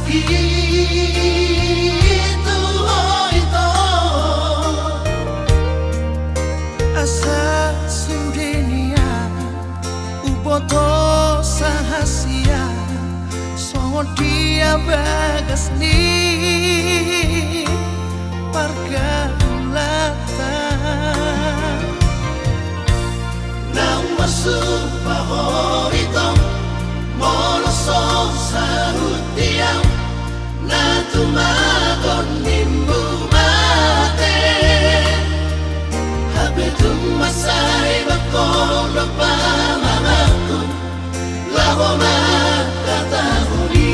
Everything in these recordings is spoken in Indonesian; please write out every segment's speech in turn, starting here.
itu itu asa sudenia upoto sahasia songo dia bagas ni pargalata nang masuk paborito molosong sarut diam na tumagon nimbu mate habitum masay bakolo pa mamaku laho makatahuli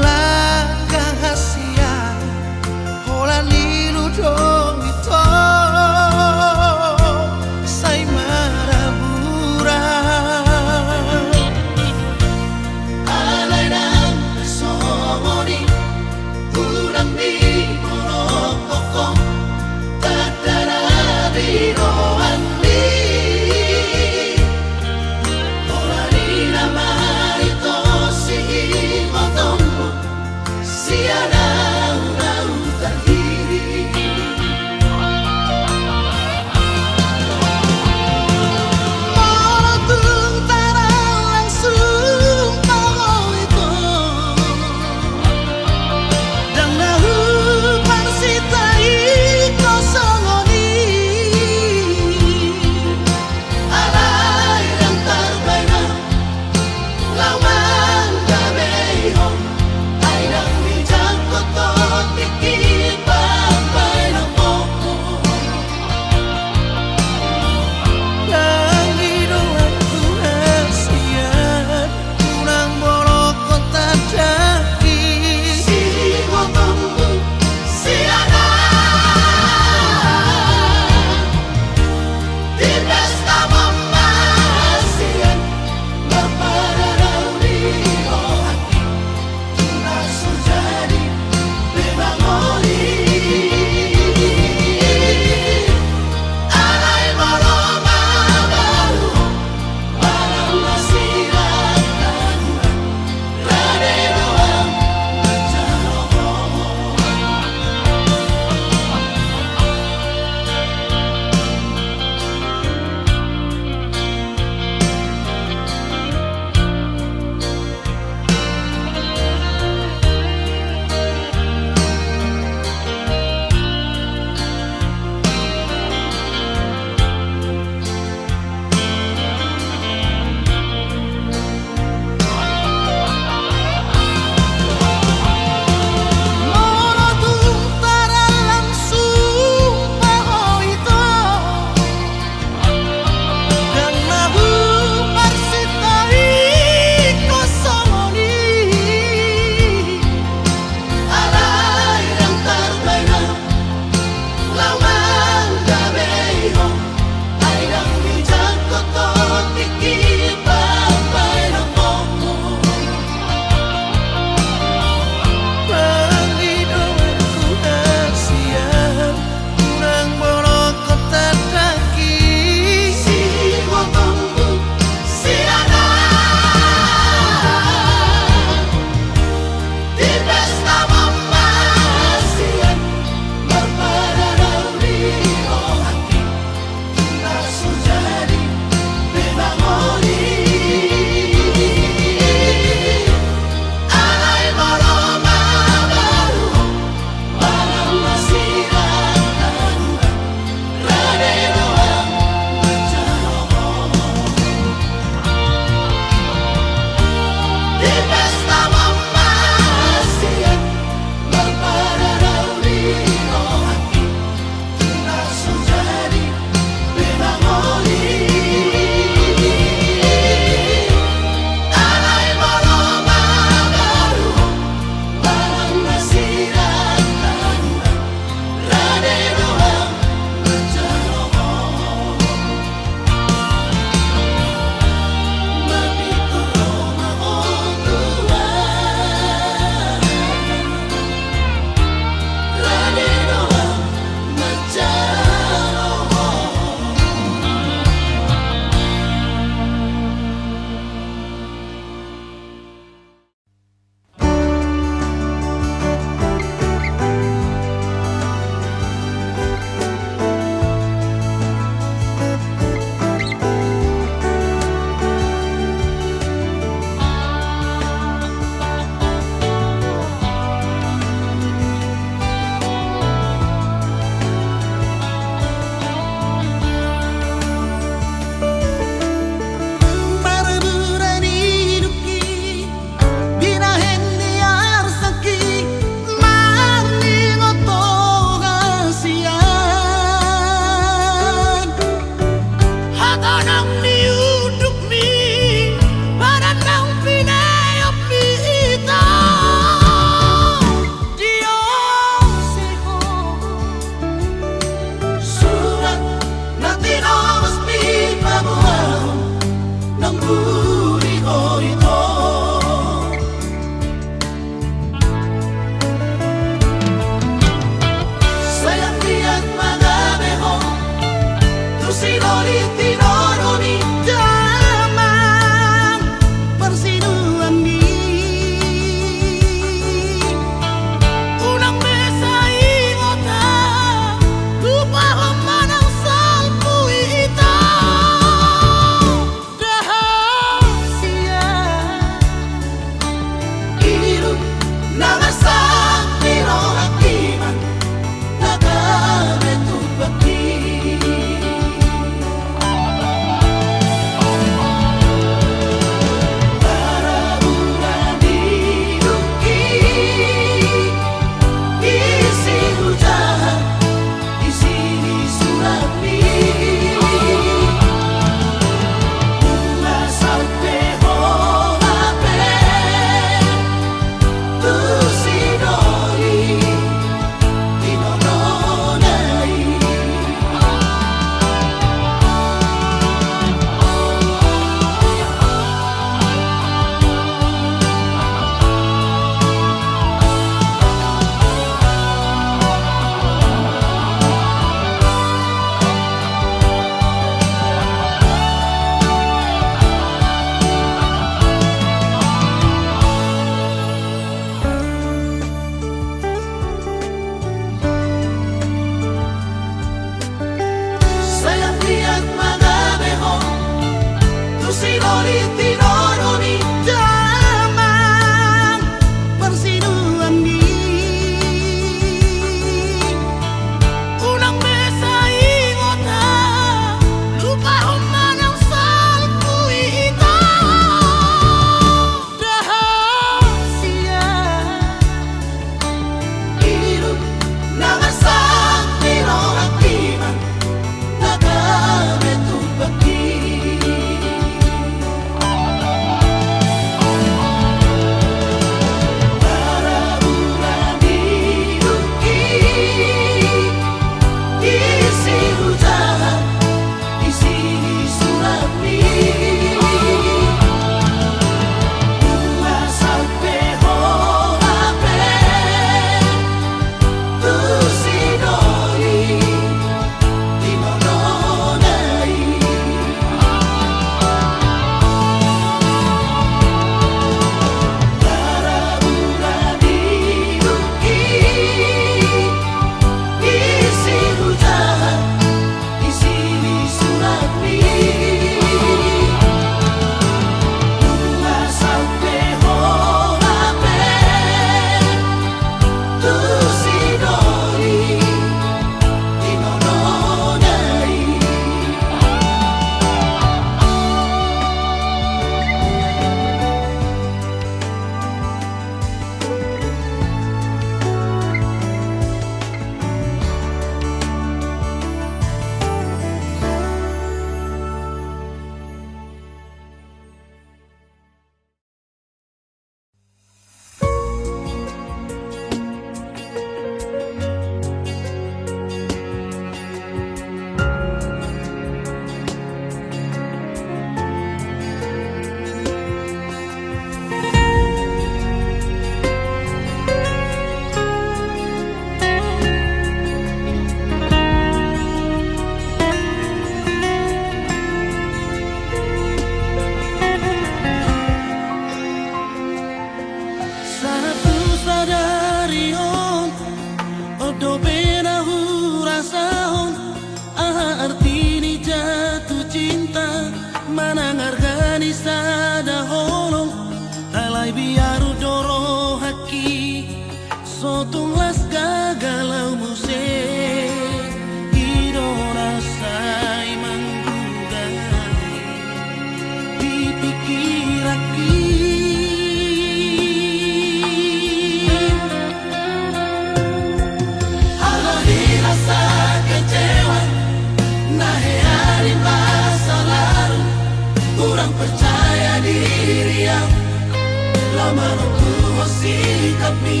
lama ku sikap ni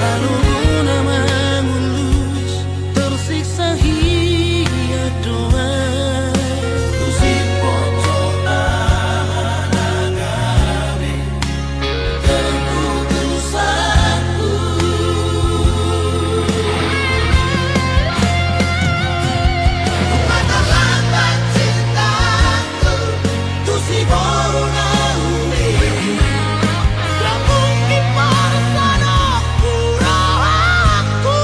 Anu guna mengulus tersiksa hia doa ku si poco anagabe keputusanku mata lambat cintaku tu si baru naumi mungkin persana kurangku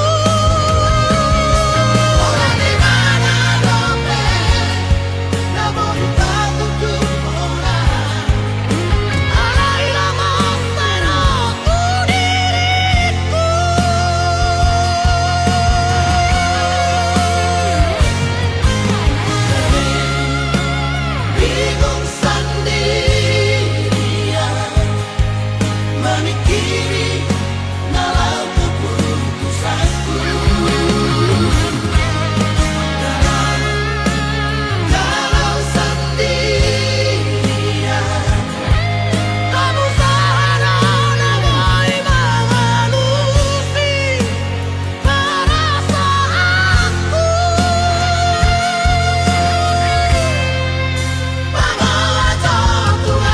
orang di mana dompet namun tak tutup orang alailah masaraku diriku bingung sendirian memikiri nalau keputusanku kalau sendirian kamu sarana boy mengelusi perasaanku membawa Tuhan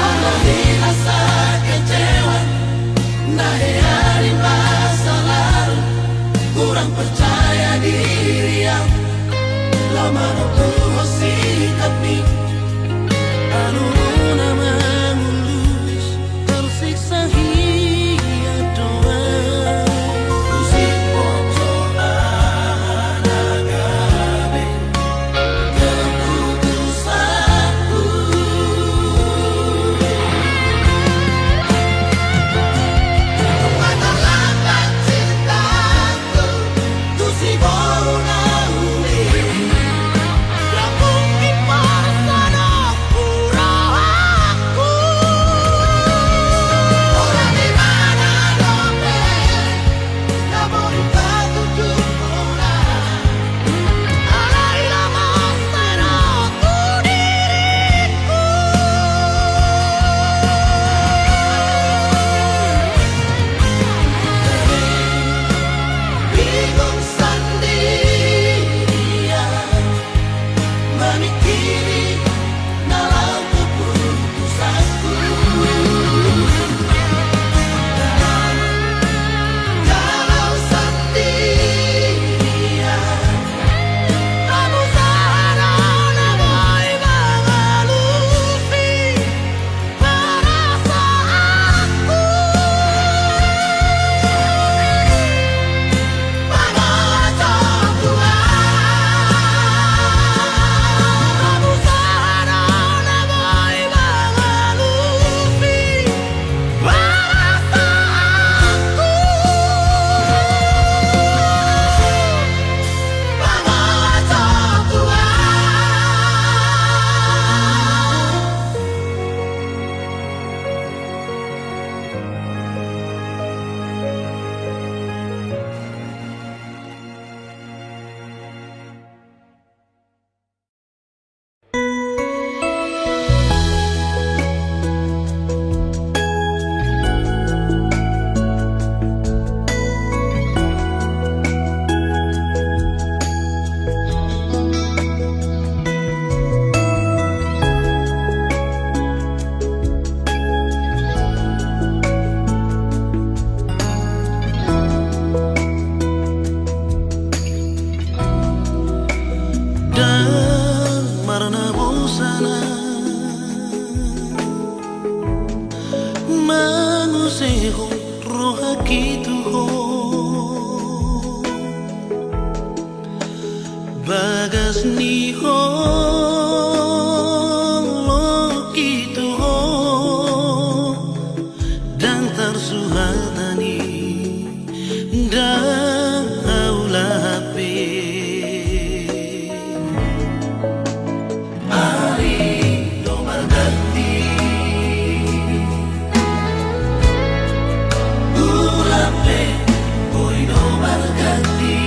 alami rasa kecewa nahe hari masa lalu kurang percaya diri yang lama ku sikap ni anu guna mengulus tersiksa hia doa ku si poco anagabe keputusanku mata lambat cintaku tu si baru naumi mungkin persana kurangku orang di mana dompet namun tak tutup orang alailah masaraku diriku bingung sendirian memikiri nalau keputusanku kalau sendirian kamu sarana boy mengelusi perasaanku membawa Tuhan kamu gitu ho bagas ni ho lo gitu ho dan tersuhatani daulah hape ari nomor ganti urape boy nomor ganti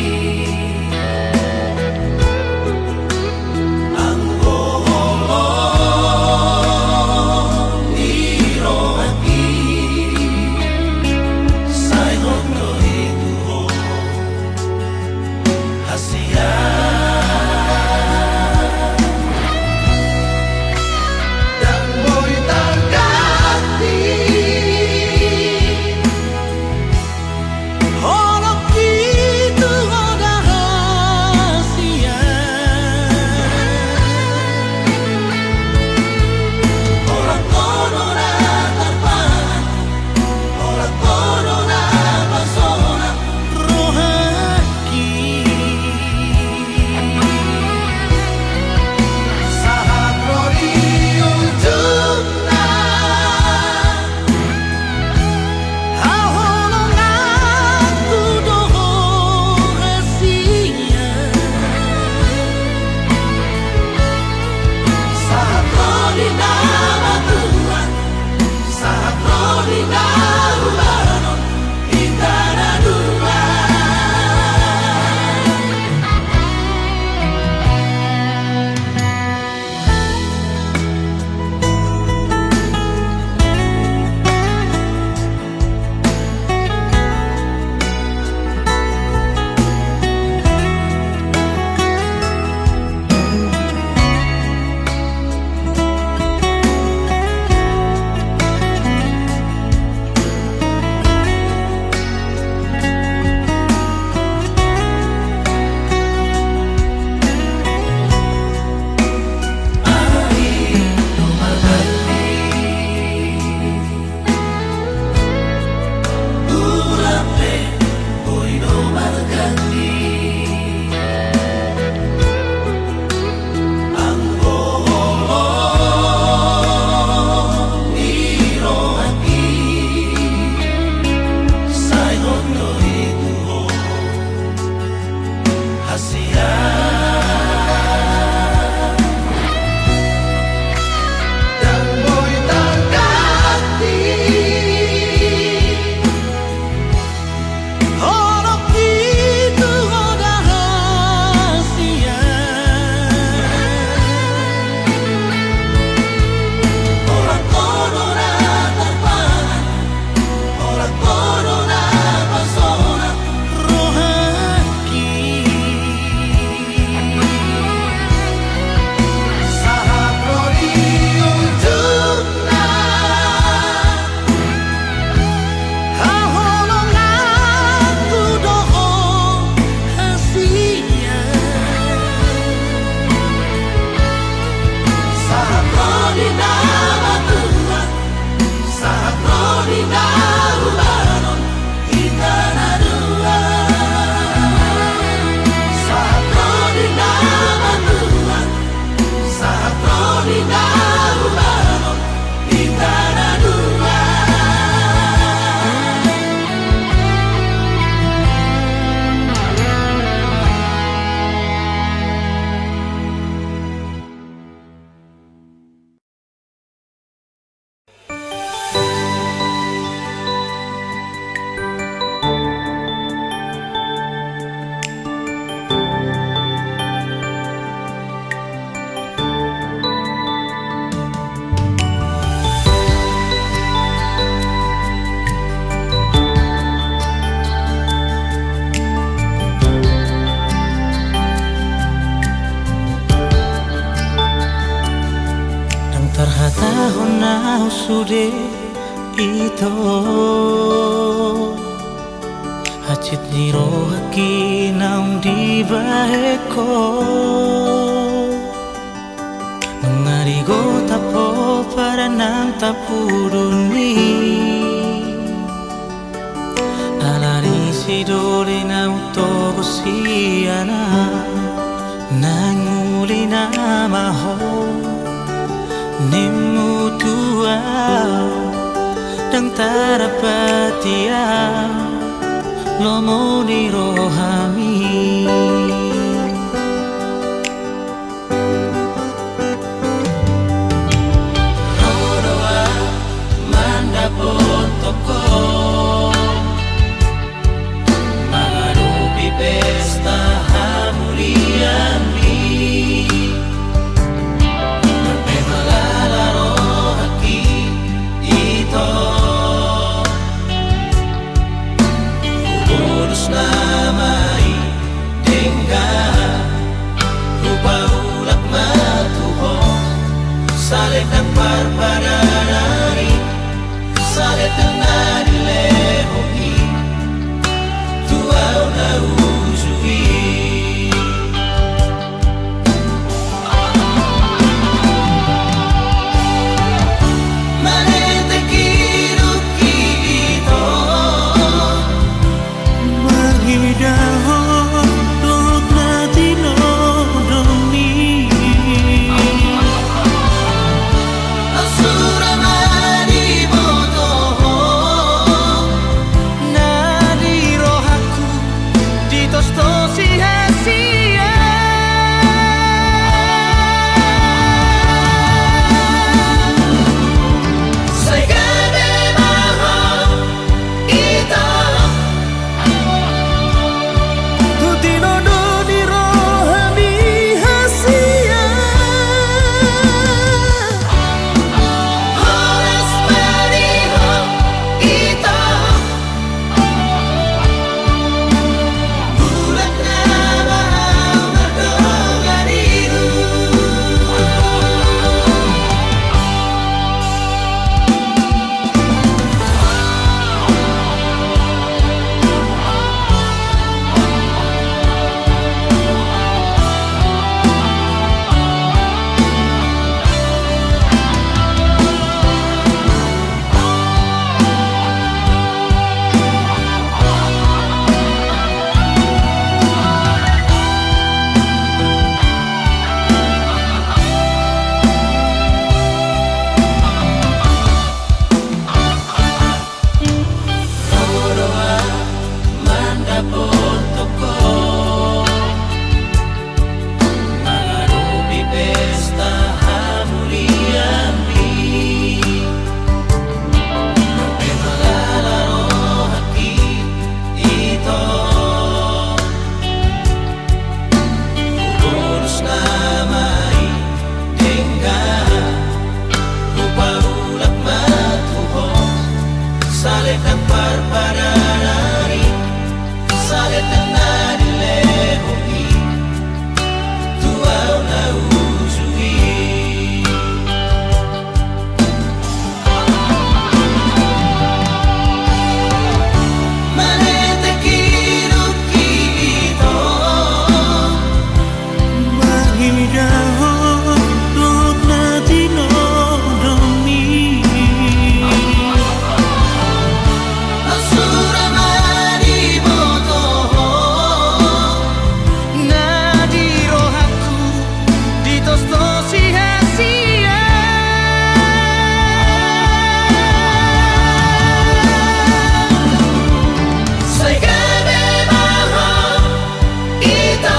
Tahun sudah itu hacit niro haki naung di baheko mengarigo tapo para nang tapuruni Sidoli na utogo siana Nang muli na maho Nimutua Dang tarapatia Lomo ni rohami Rodoa manda potoko Mengarupi pesta hamuliami Berpemalala rohaki ito Ubunus namai dengga Rupa ulak matuho Salit ang parparanari Salit ang nadilehohi Tuaw na usuhi Manete kiruki ito Magidahon Dog na tinodoni Asura manibotoho Nadi rohaku Ditos to sia-sia Saigade maho ito Tutinodo di rohami hasia Horas mariho ito Bulat na mahal magdogariru Rodoa manda potoko Mengarupi pesta hamuliami Berpemalala rohaki ito Ubunus namai dengga Rupa ulak matuho Salit ang parparanari Salit ang nadilehohi Tuaw na usuhi Manete kiruki ito Magidahon Dog na tinodoni Asura manibotoho Nadi rohaku Ditos to sia-sia Saigade maho ito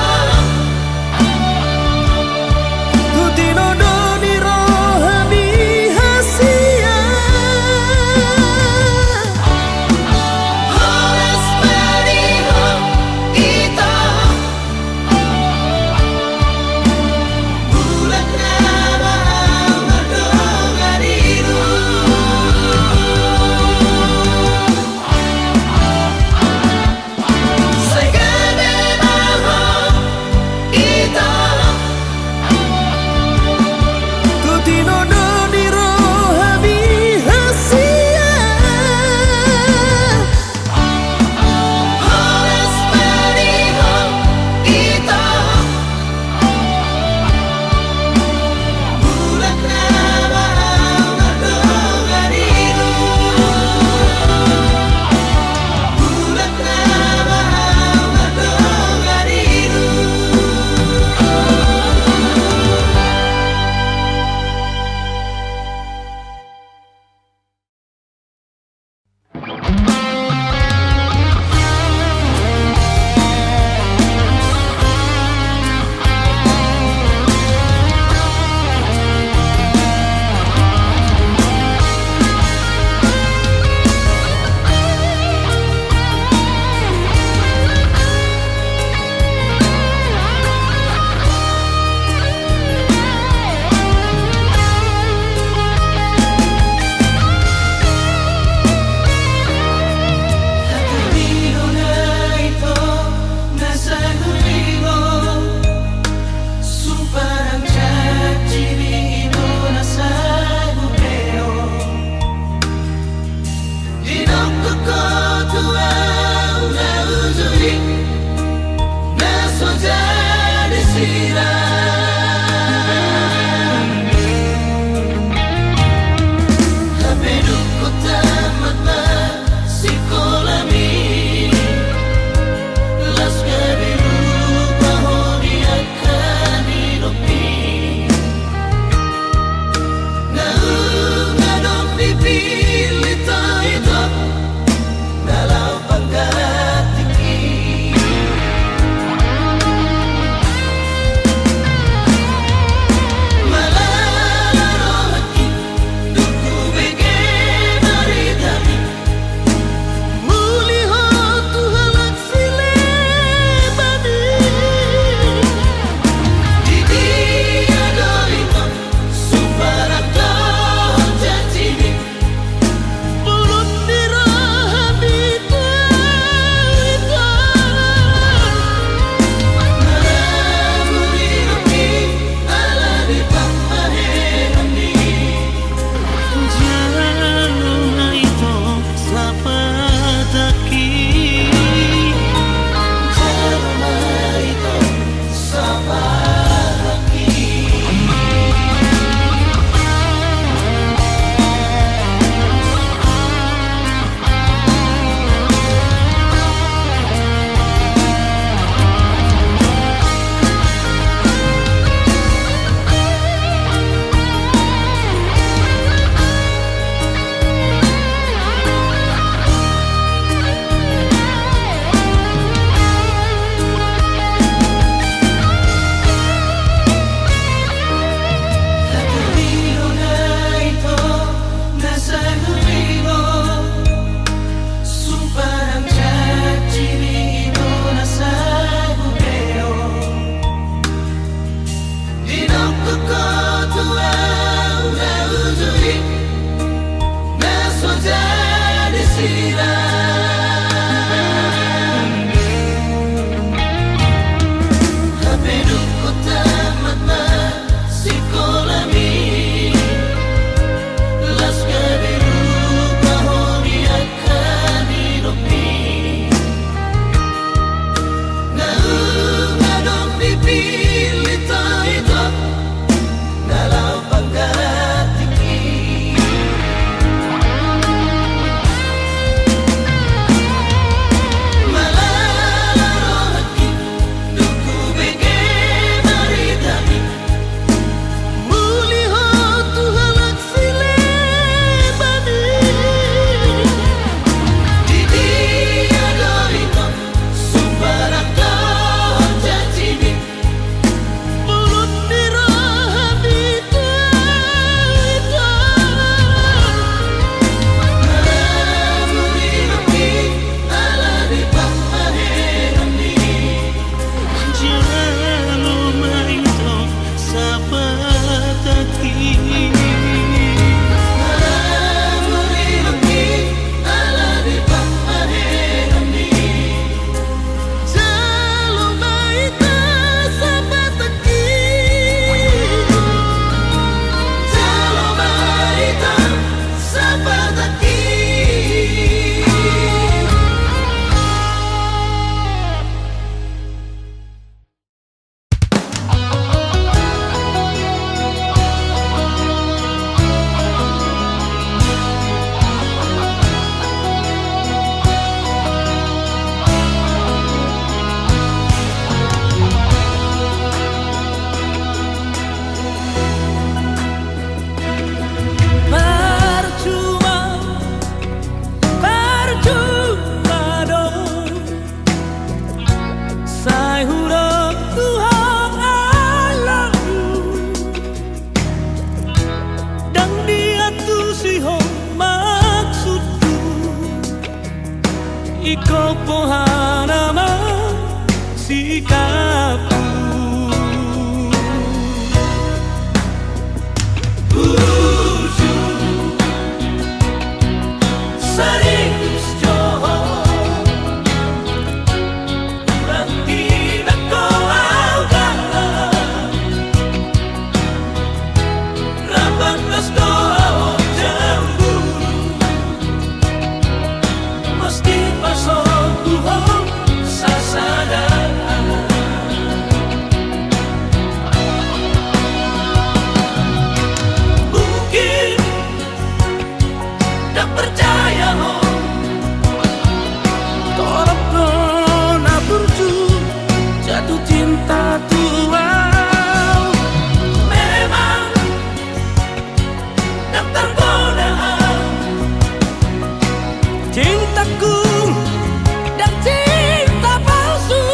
Ikaw po naman sikapku. Sering gusto Orang tidak kau agalan Rapat nas kau cemburu Mesti pasok buhong sasaran Mungkin tak percaya Torap kona berju jatuh cinta tua. Memang tak tergoda Cintaku dan cinta palsu.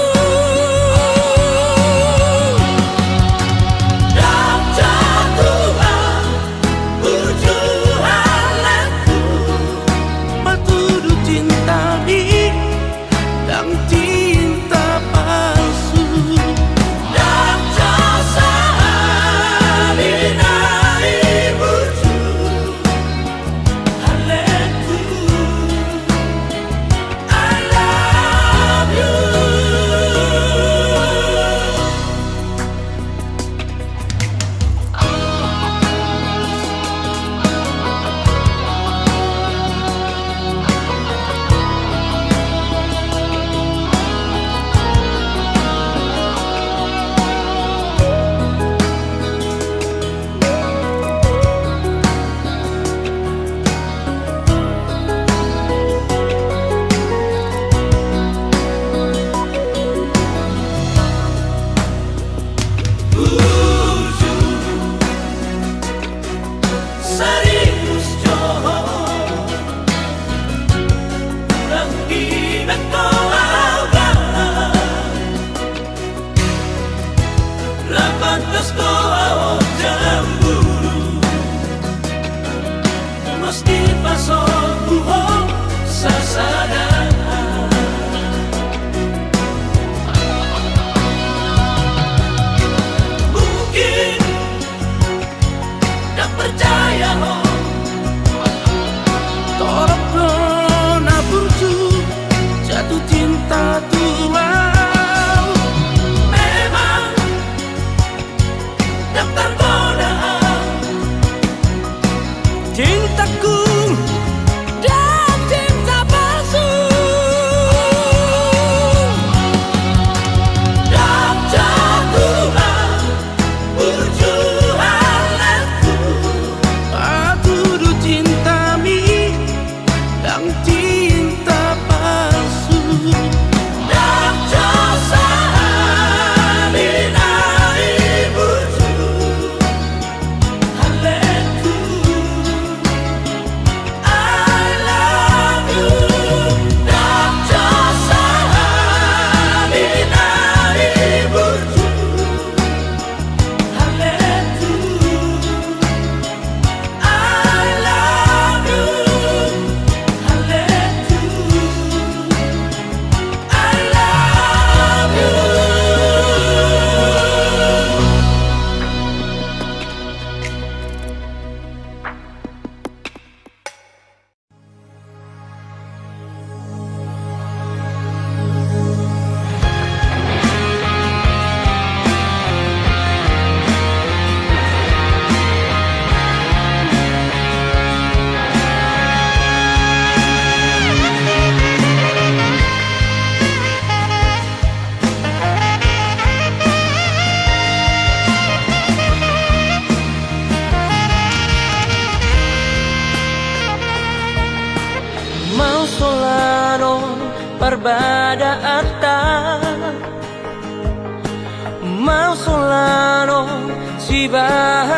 Dan jatuhan berjualanku Matudu cinta di dan cinta palsu. Dan jasa binai buju Halenku I love you Serius johor Orang tidak kau agalan Rapat tas kau cemburu Mesti pasok buhong sasaran Mungkin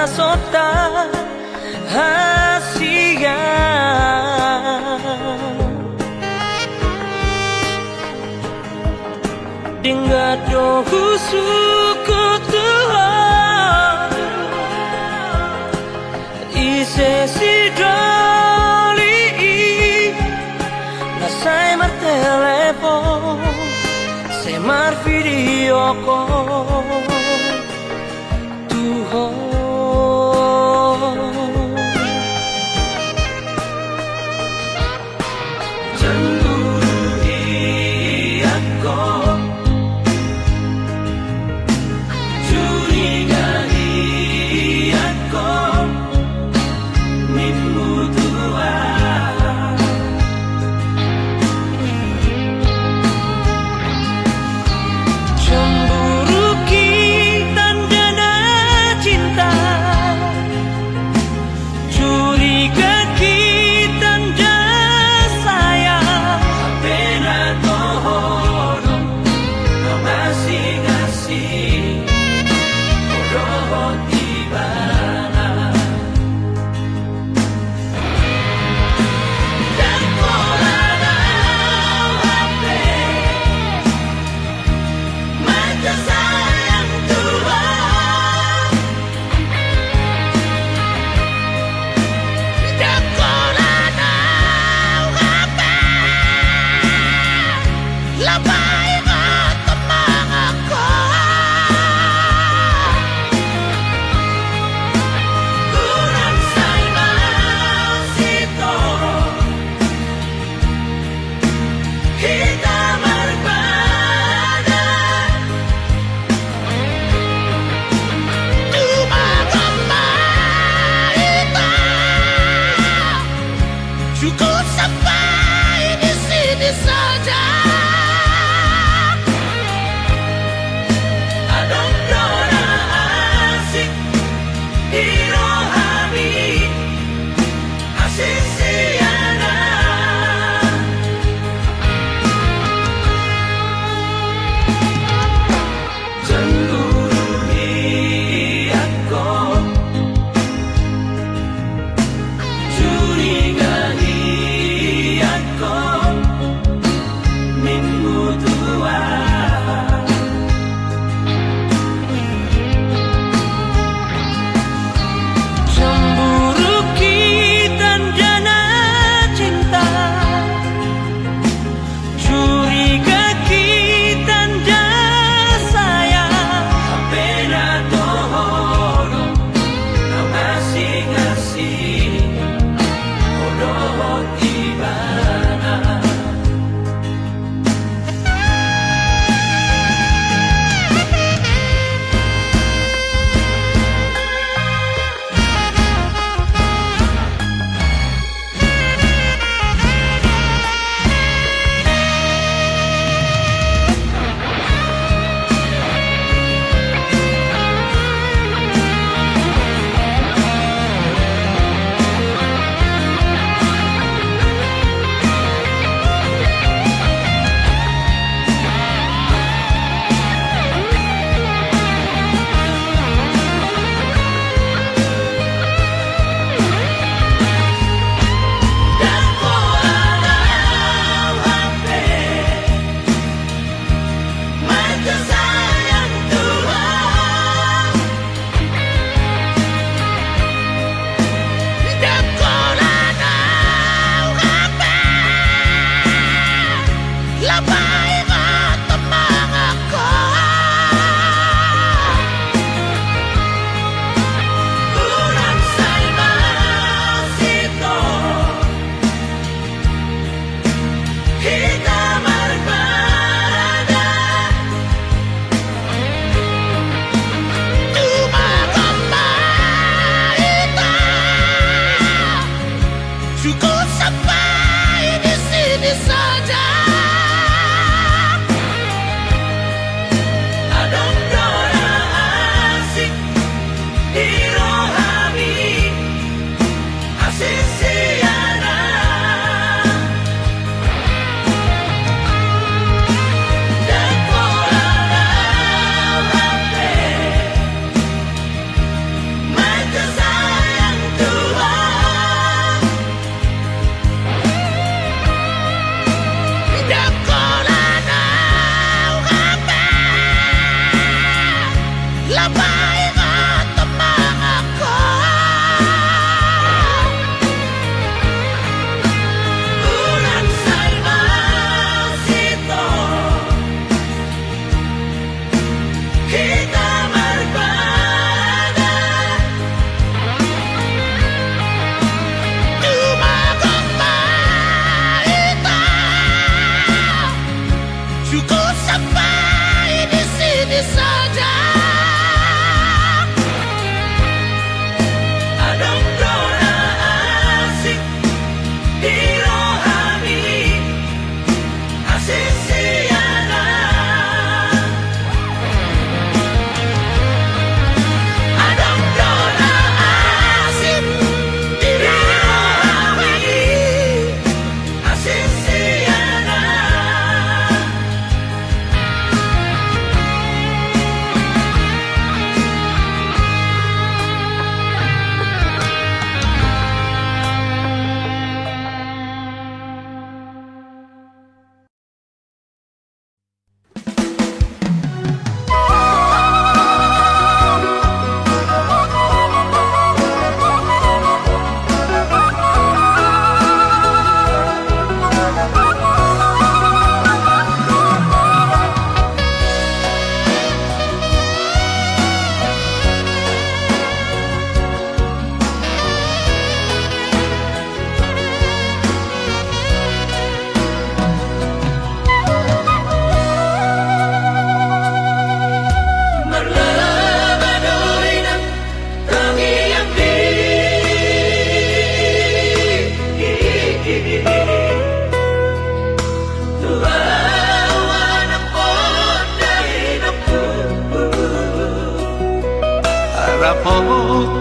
Sota hasia Dingga dohu suku Tuhan Ise sidoli Nasai mar telepon Semar video call Tuhan Cemburi aku Curigai aku Mimmu Tuhan Cemburu kita dana cinta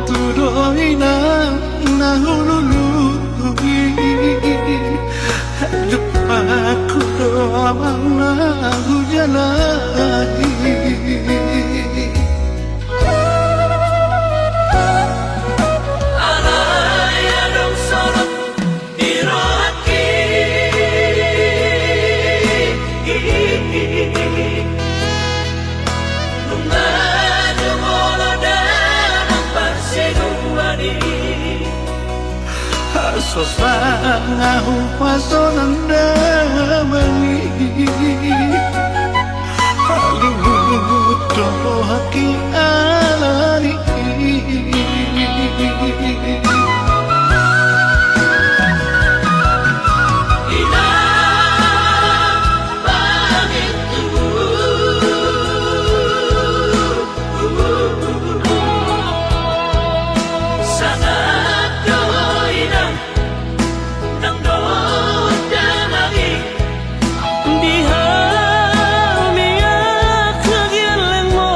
tuloy na nahululugi. Lupa ko lamang nahujalahi. Alay anong sorot irohaki. Nung nadumolo na ng pagsinuwani. Asos ang ahong paso ng damani. Halimuto haki alani. Di hamiak kagilan mo.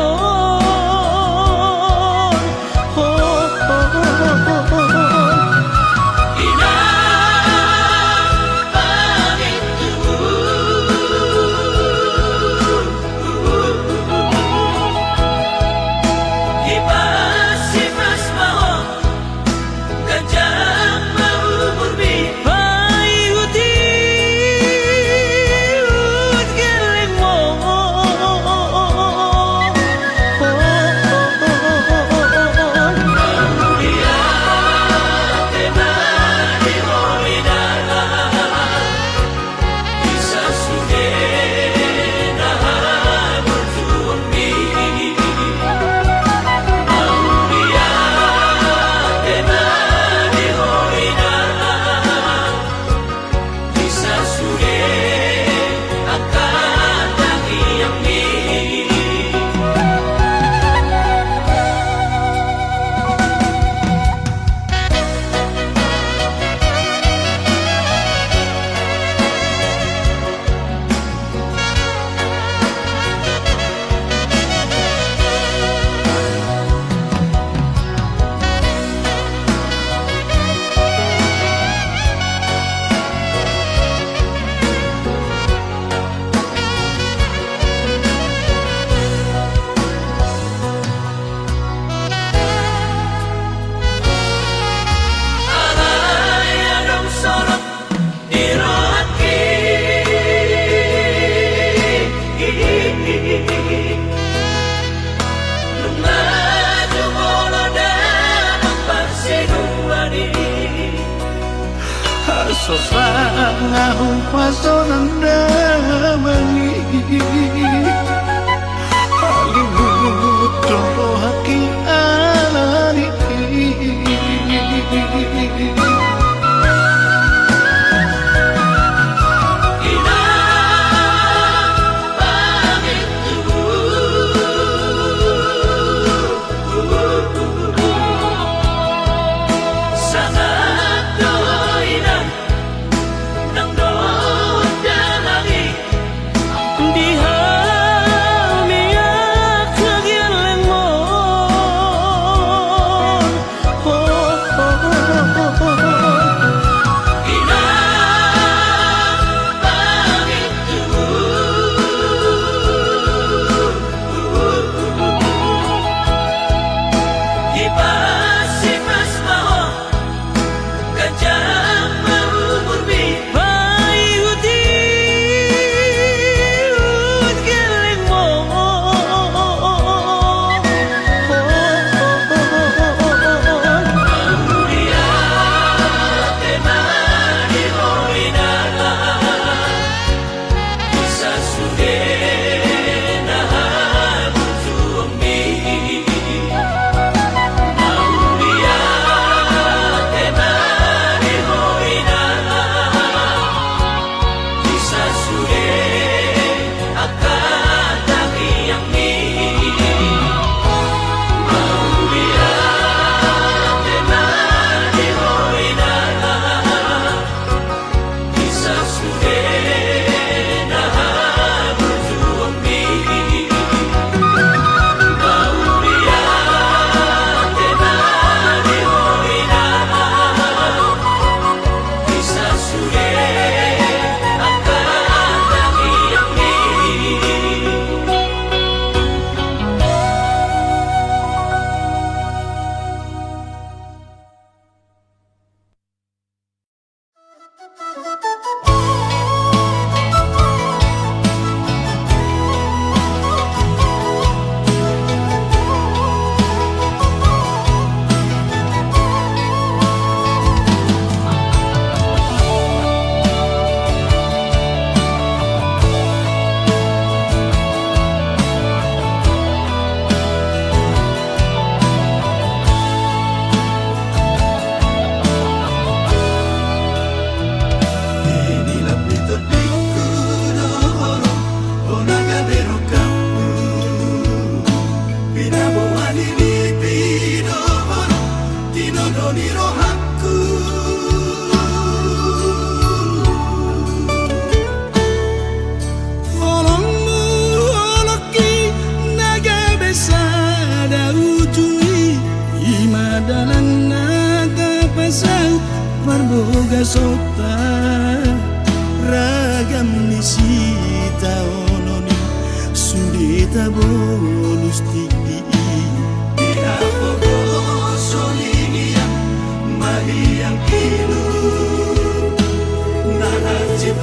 Sosangahong paso ng damani. Halimuto haki alani. Di hamiak boga sota ragam nisita ononi sudita bonus tiki Irapogo solinian mahiyang kilo Narajip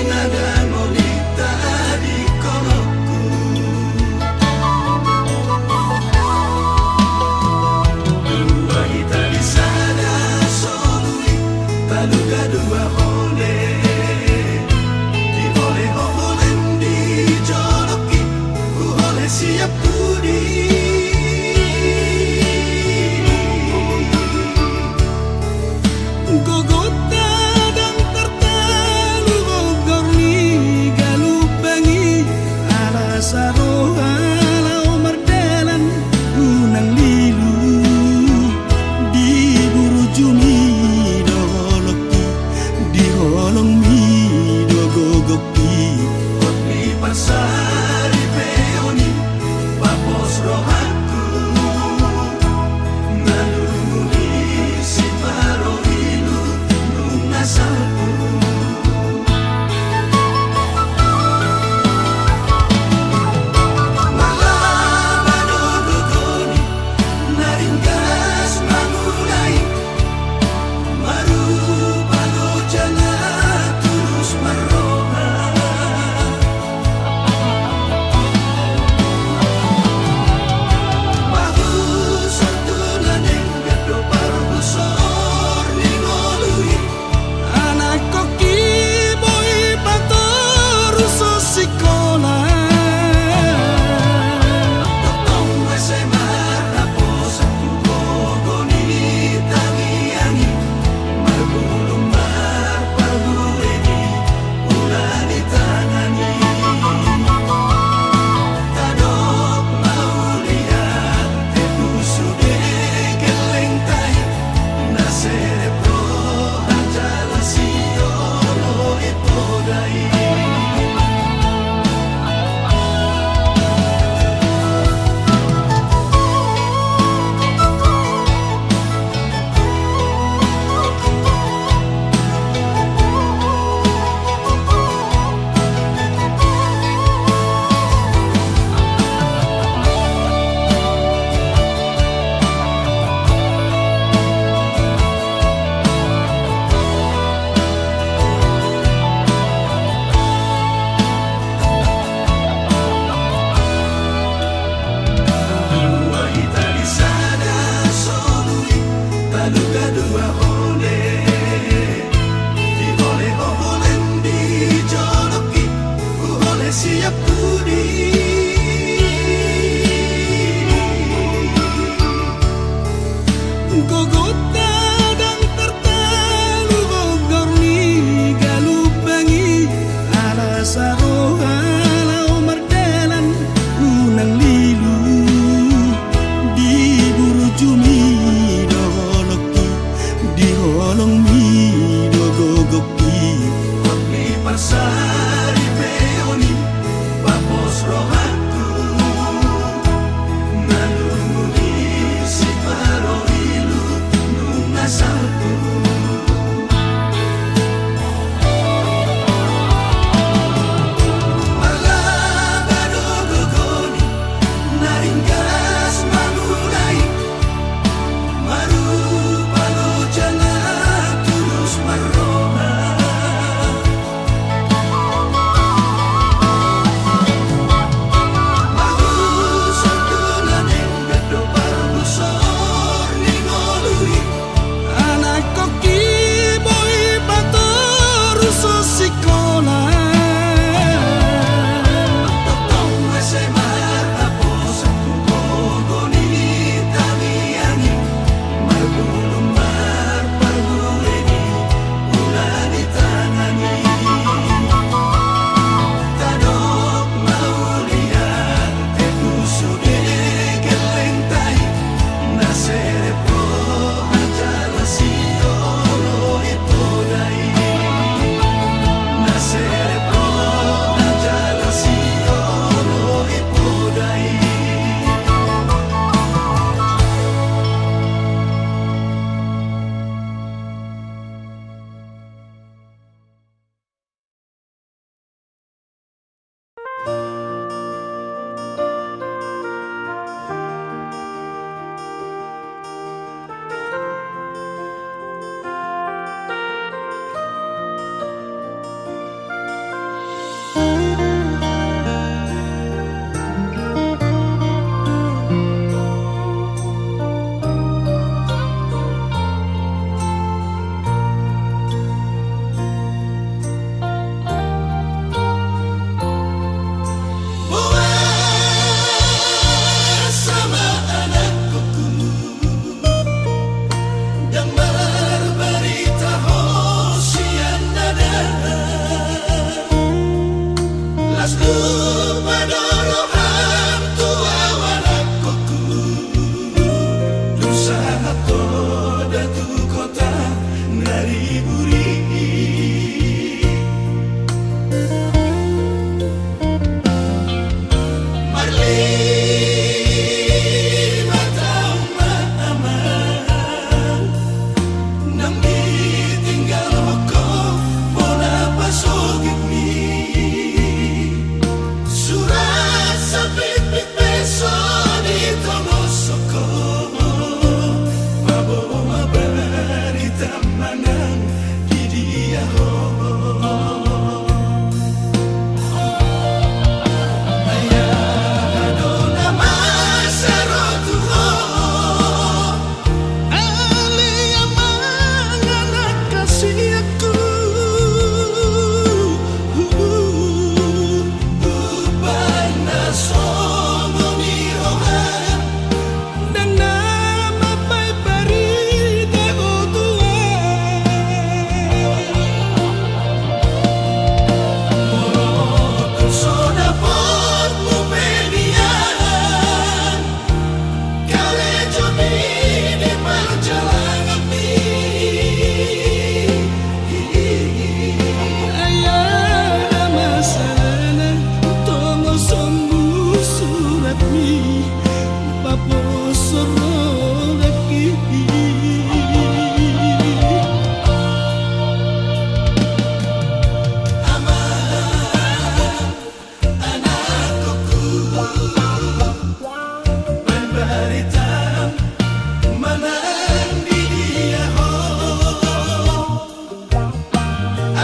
naganolita di kolokku Dua kita di sana solui Taluga dua ole Di ole olen di joloki Ku ole siap pudi Gogota dan tertalu gogor ni galubangi ala saroha lau mardalan unang lilu di burujumi doloki di holong mi dogogoki Otni pasari peoni Papos rohaku Nalunguni si paro ilu Nungasalku Malabado gogoni Naringgas mangulai Marupalo jana tulus maroha Bagus sertulan yang gado parusor ningolui anak koki boy pator sosikola Totong SMA rapos aku gogoni tangiangi Marbulung marpagueni ulani tangani Tadok mauliat tetu sude geleng tai Na cerebro hanjala siolo ipodai Dua kita di sana solui Taluga dua ole Di ole olen di joloki Ku ole siap pudi Gogota dan tertalu gogor ni galubangi ala saroha lau mardalan unang lilu di burujumi doloki di holong mi dogogoki Otni pasari peoni Papos rohaku Nalunguni si paro ilu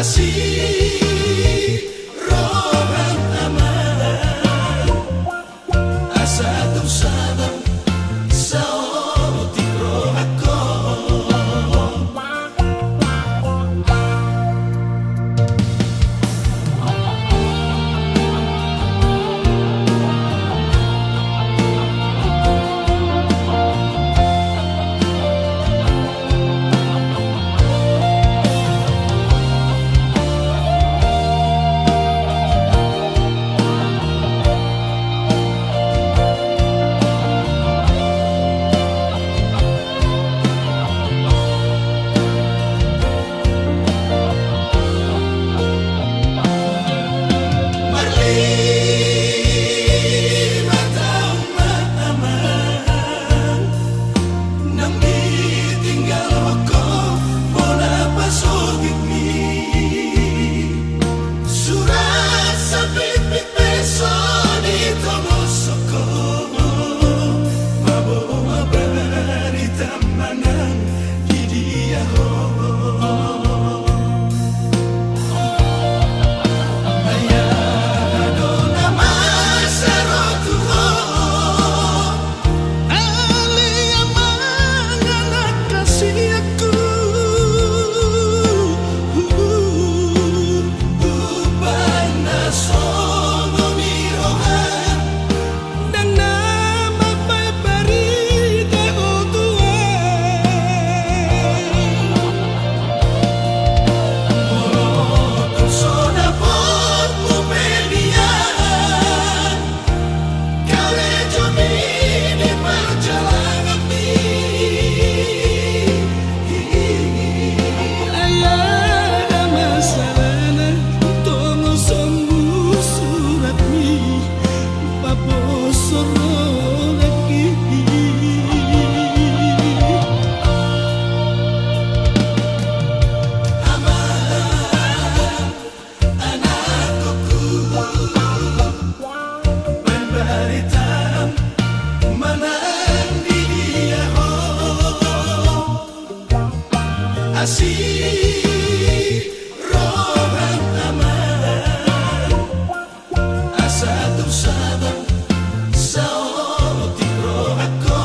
asih rohan aman asa tu sabang sao tiro ako asih rohan aman asa tu sabang sao tiro ako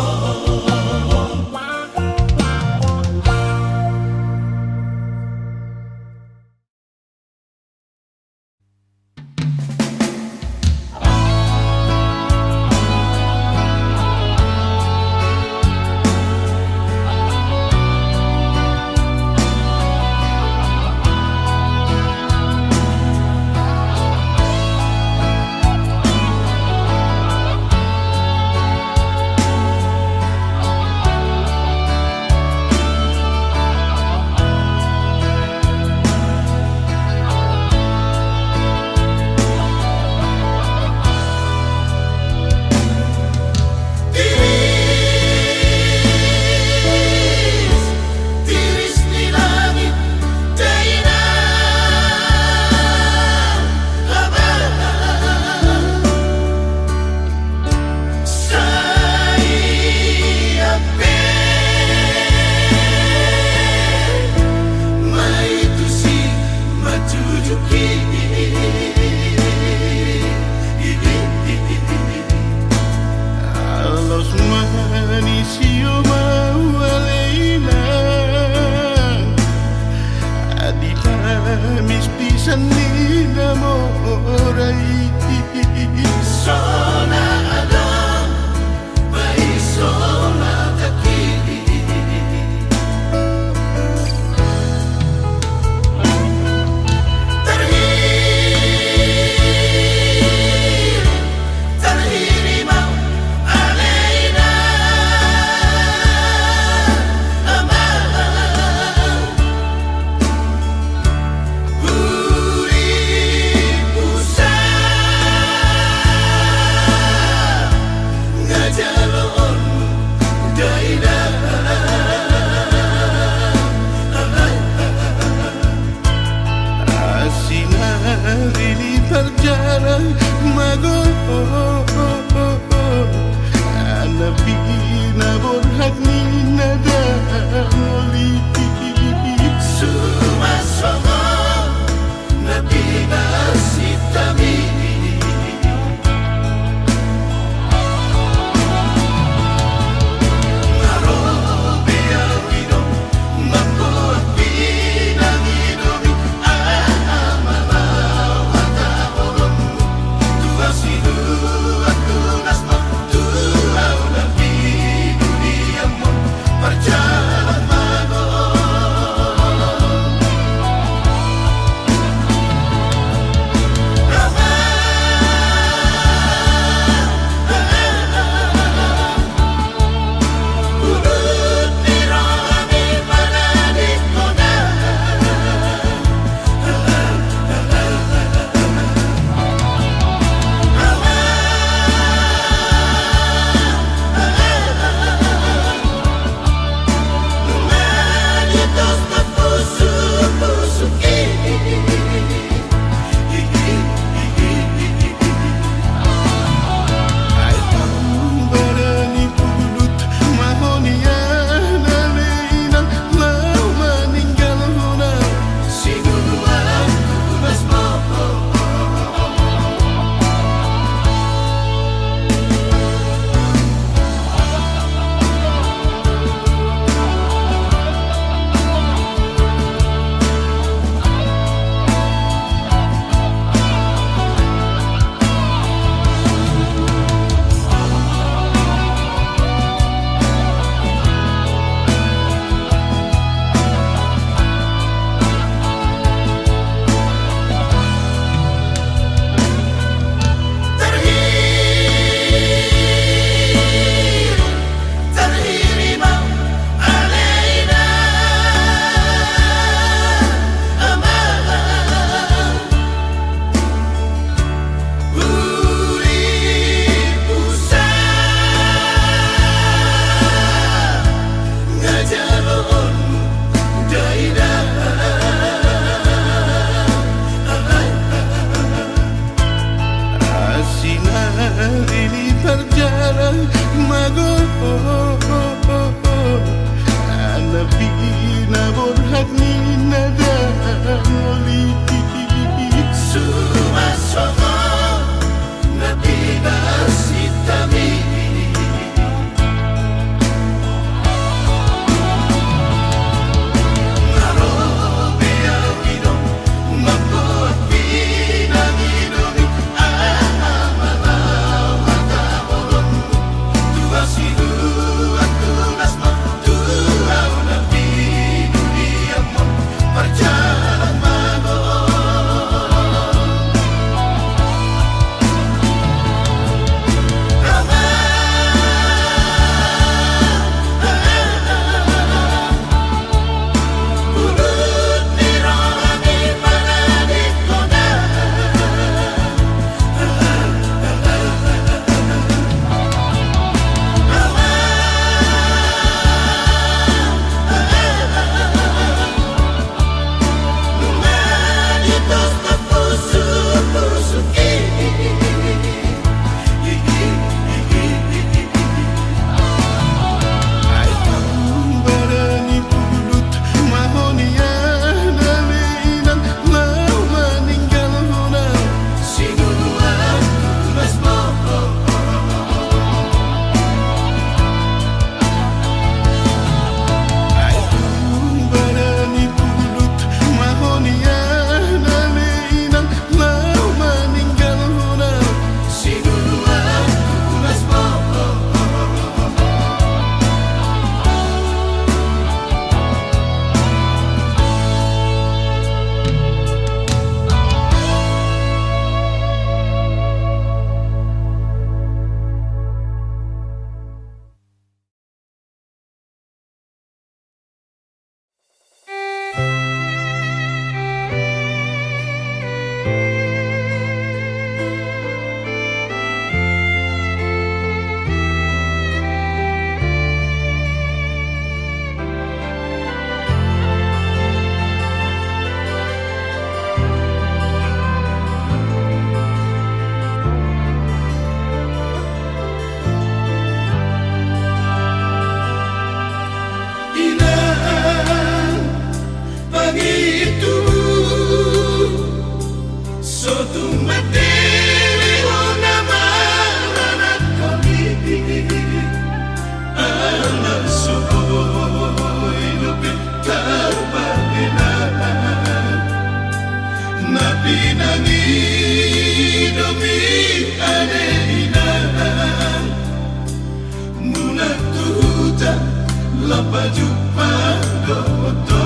baju pagodo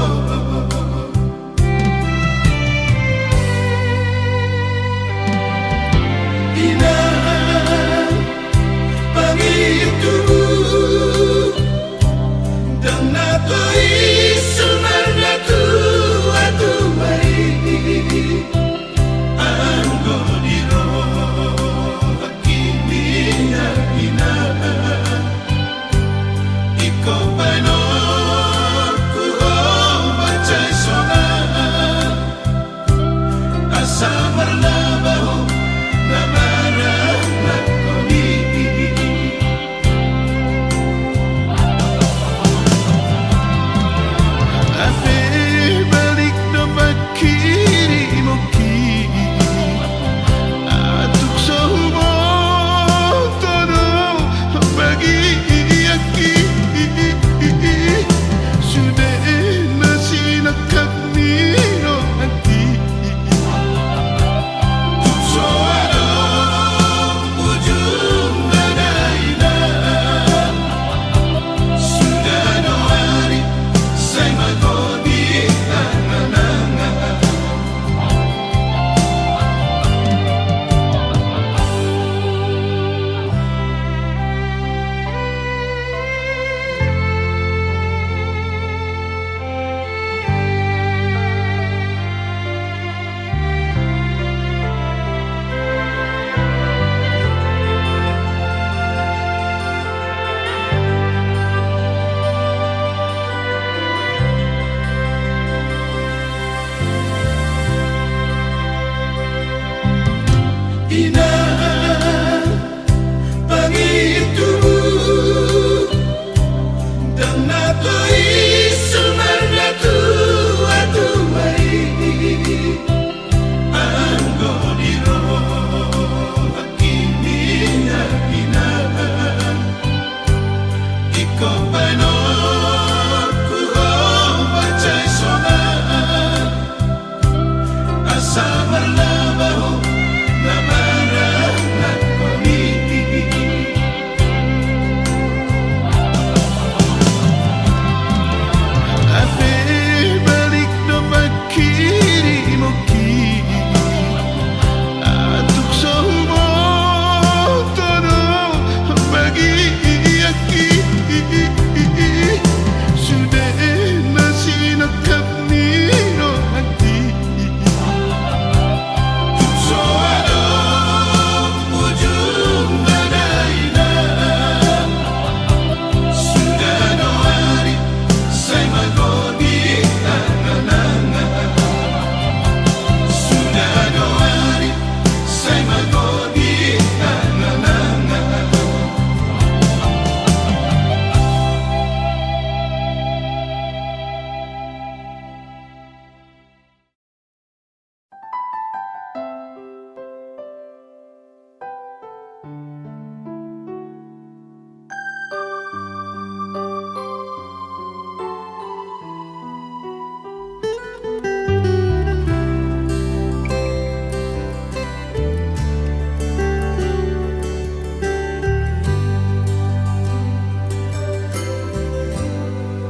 Inang pangitu dan nato isunan natu atu mai anggo diro akini ina iko paino ku bacai sona asa marlabaho namara lakoni Ape balik na makiri moki Atuk sa humoto bagi aki Sudah nasinakap nino hati Soado ujung dadainan Sudah doari say magodi anananga Inang pangitu dan nato isunan natu atu mai anggo diro akini inang iko paino ku bacai sona asa marlabaho namara lakoni Ape balik na makiri moki Atuk sa humoto bagi aki Sudah nasinakap nino hati Soado ujung dadainan Sudah doari say magodi anananga Sudah doari say magodi anananga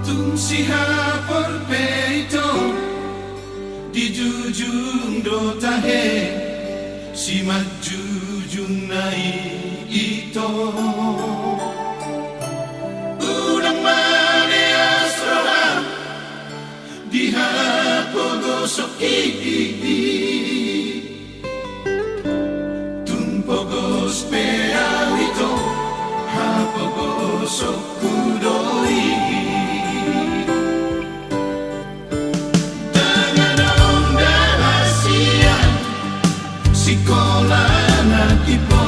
Tung siha por peito di jujung do tahe si majujung nai ito Udang mane asroha di hapogosok Tumpogos peawito hapogosok kudoi Sikola tipo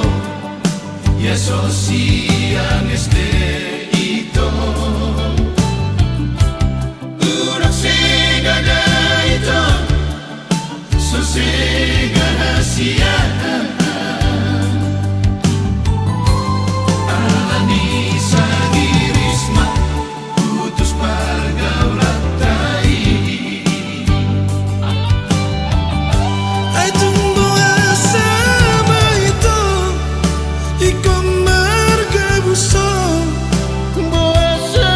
ya sosian este ito Urak segada ito Sosega hasia Alani sa girisma Putus pergaulan tai Ay tumbo sama itu Iko marga buso Boasa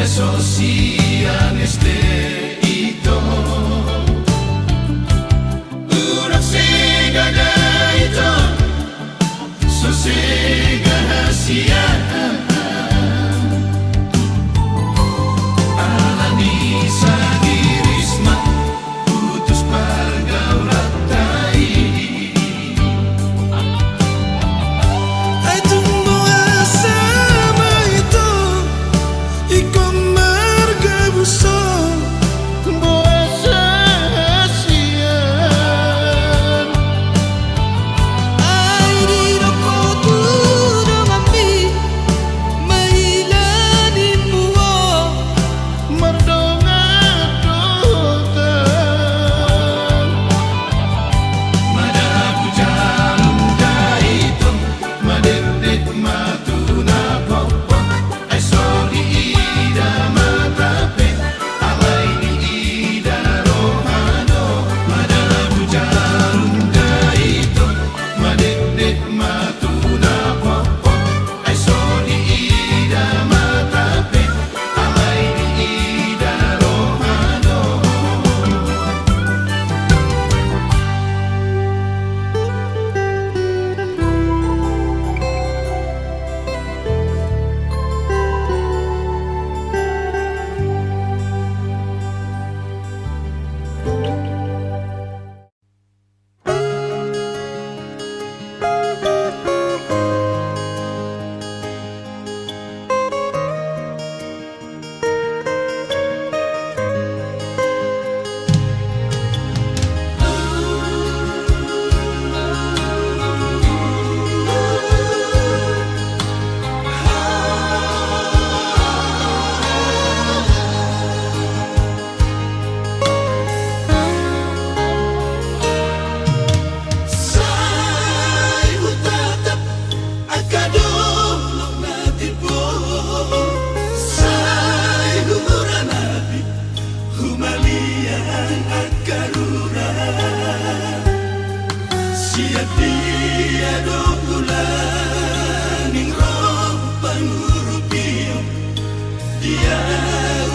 Sosian este ito Urak segada ito So segahasia Alani sa dirisma Putus pergaulat tai Ai tumbuh sama itu Ikaw margabuso Boasa hasian Ai di ko tudo mami Maila di buo Mardonga dotan Madabu jalum daito Madedek matuna popo Ay soli ida matape Alay ni ida rohano Madabu jalum daito Madedek matuna popo Ay soli ida matape Alay ni ida rohano Sai utatap akadolong natin po Sai humuranabi humalian at karuran Siya dia dogulaning rong pangurupiyong Dia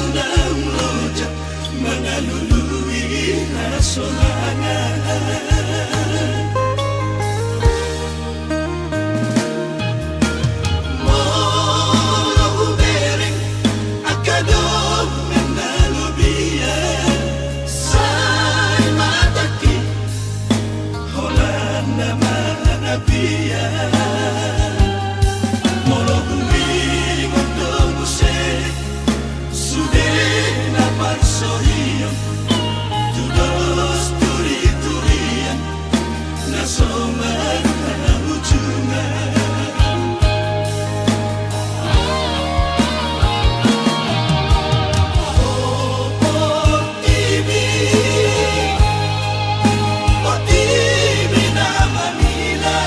unang loja mga luluwi na solangan Moro ubereng akadom menalubian Say mataki holan na manabian Moro uwingon dogusek sude na parsohiyong Tudos turi-turian na soman na ujungan O TV na Manila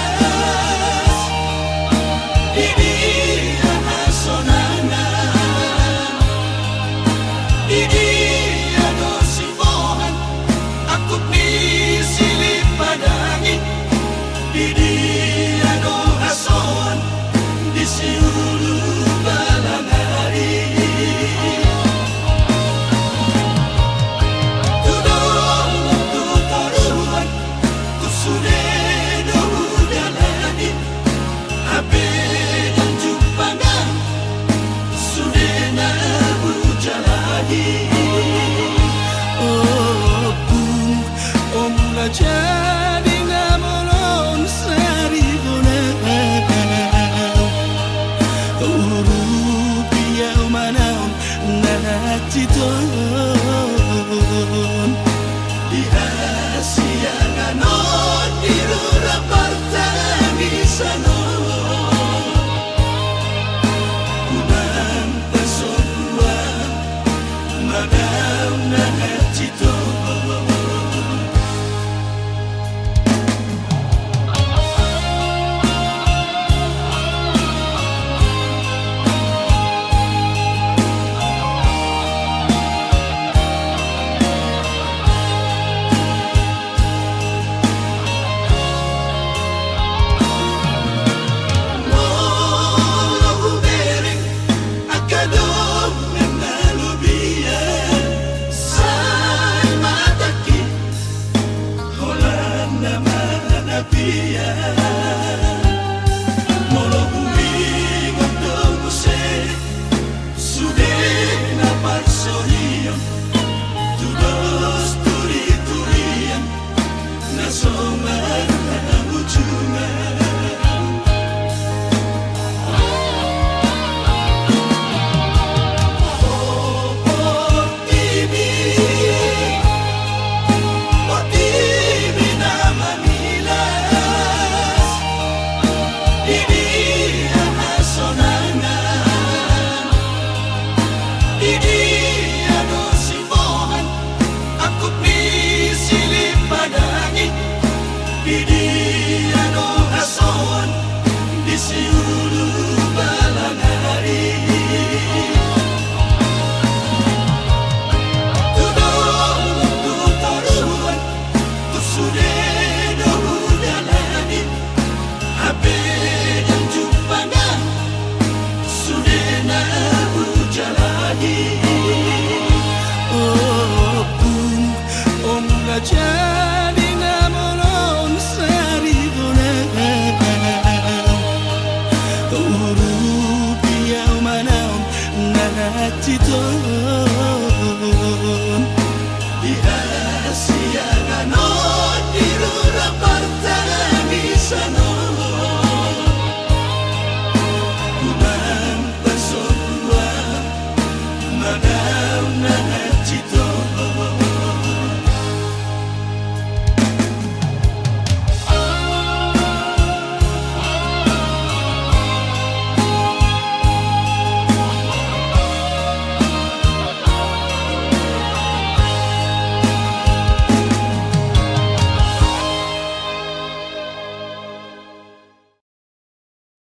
Ida